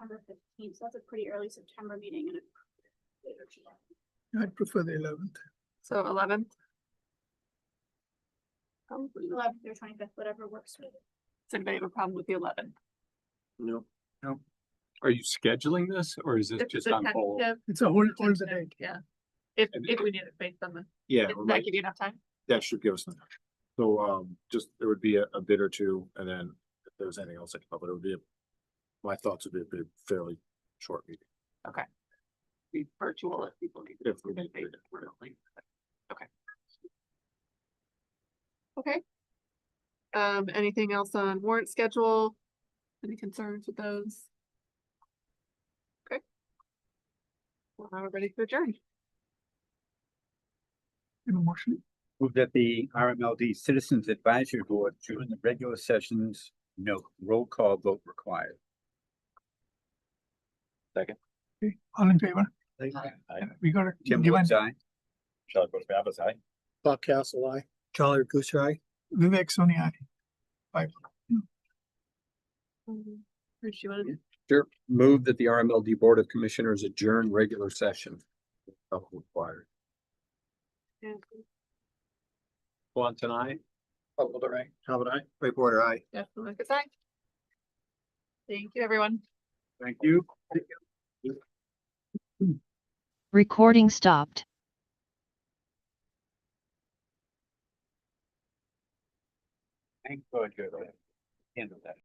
September 15th, so that's a pretty early September meeting and a later July. I'd prefer the 11th. So 11th. 11th or 25th, whatever works for you. Does anybody have a problem with the 11th? No. Are you scheduling this or is this It's just the on hold? tentative- It's a hold the tentative, date. Yeah. If And- we need it based on the, Yeah, does that give you enough time? that should give us enough. So, just, there would be a bid or two, and then if there was anything else that came up, it would be, my thoughts would be a fairly short meeting. Be virtual if people need. If we to need be to. remotely. Okay. Okay. Anything else on warrant schedule? Any concerns with those? Okay. Well, now we're ready to adjourn. Have a motion. Move that the RMLD Citizens Advisory Board during the regular sessions, no roll call vote required. Okay, all in favor? We got Tim given Woods, aye. Charlie Bush Babbas, aye. Buck Castle, I. Charlie Kuchar, aye. Vivek Soni, aye. 5. Rich, you wanna do? Sure. Move that the RMLD Board of Commissioners adjourn regular session. Required. One tonight. Oh, all right. How about I? Ray Porter, aye. Definitely. Good side. Thank you, everyone. Thank you. Recording stopped. Thank God you're handled that.